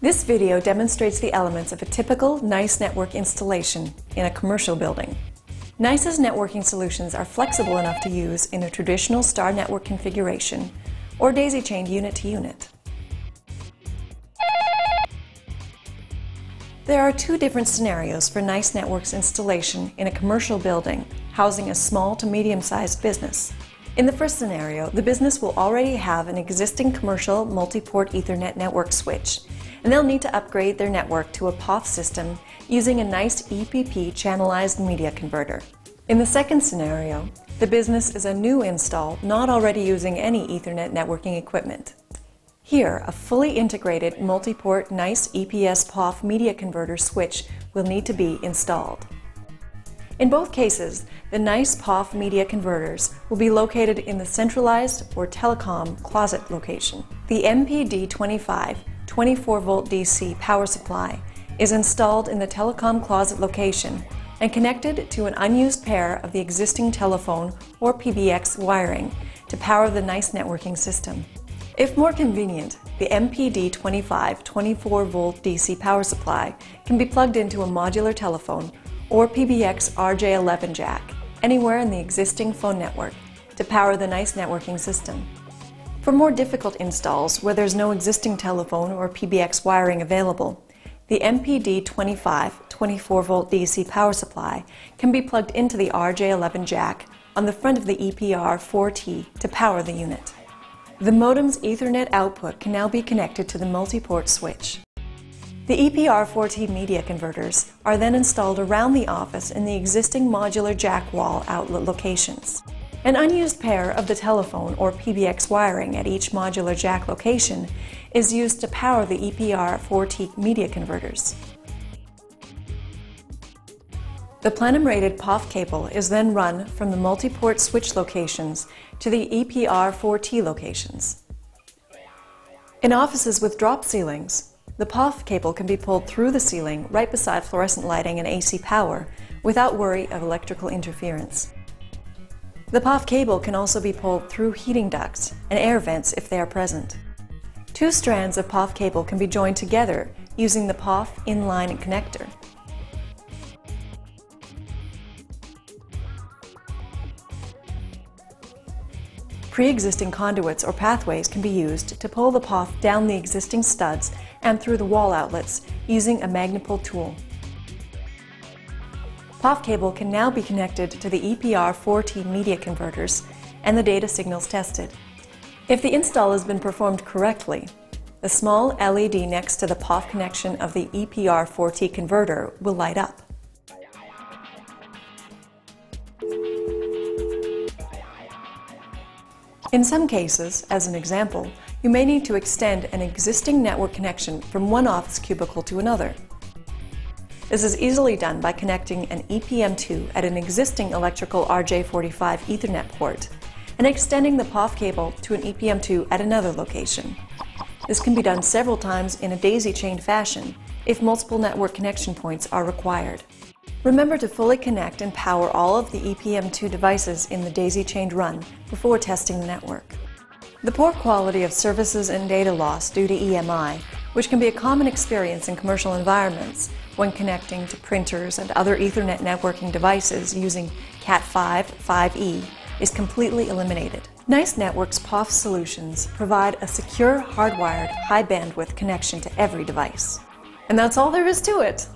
This video demonstrates the elements of a typical NYCE network installation in a commercial building. NYCE's networking solutions are flexible enough to use in a traditional star network configuration or daisy-chained unit-to-unit. There are two different scenarios for NYCE Network's installation in a commercial building housing a small to medium-sized business. In the first scenario, the business will already have an existing commercial multi-port Ethernet network switch, and they'll need to upgrade their network to a POF system using a NYCE EPP channelized media converter. In the second scenario, the business is a new install not already using any Ethernet networking equipment. Here, a fully integrated multi-port NYCE EPS POF media converter switch will need to be installed. In both cases, the NYCE POF media converters will be located in the centralized or telecom closet location. The MPD25 24-volt DC power supply is installed in the telecom closet location and connected to an unused pair of the existing telephone or PBX wiring to power the NYCE networking system. If more convenient, the MPD25 24-volt DC power supply can be plugged into a modular telephone or PBX RJ11 jack anywhere in the existing phone network to power the NYCE networking system. For more difficult installs where there's no existing telephone or PBX wiring available, the MPD25 24-volt DC power supply can be plugged into the RJ11 jack on the front of the EPR4T to power the unit. The modem's Ethernet output can now be connected to the multi-port switch. The EPR4T media converters are then installed around the office in the existing modular jack wall outlet locations. An unused pair of the telephone or PBX wiring at each modular jack location is used to power the EPR4T media converters. The plenum-rated POF cable is then run from the multi-port switch locations to the EPR4T locations. In offices with drop ceilings, the POF cable can be pulled through the ceiling right beside fluorescent lighting and AC power without worry of electrical interference. The POF cable can also be pulled through heating ducts and air vents if they are present. Two strands of POF cable can be joined together using the POF inline connector. Pre-existing conduits or pathways can be used to pull the POF down the existing studs and through the wall outlets using a MagnaPull tool. POF cable can now be connected to the EPR4T media converters and the data signals tested. If the install has been performed correctly, the small LED next to the POF connection of the EPR4T converter will light up. In some cases, as an example, you may need to extend an existing network connection from one office cubicle to another. This is easily done by connecting an EPM2 at an existing electrical RJ45 Ethernet port and extending the POF cable to an EPM2 at another location. This can be done several times in a daisy-chained fashion if multiple network connection points are required. Remember to fully connect and power all of the EPM2 devices in the daisy-chained run before testing the network. The poor quality of services and data loss due to EMI, which can be a common experience in commercial environments when connecting to printers and other Ethernet networking devices using Cat5, 5E, is completely eliminated. NYCE Network's POF solutions provide a secure, hardwired, high-bandwidth connection to every device. And that's all there is to it.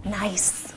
Nice!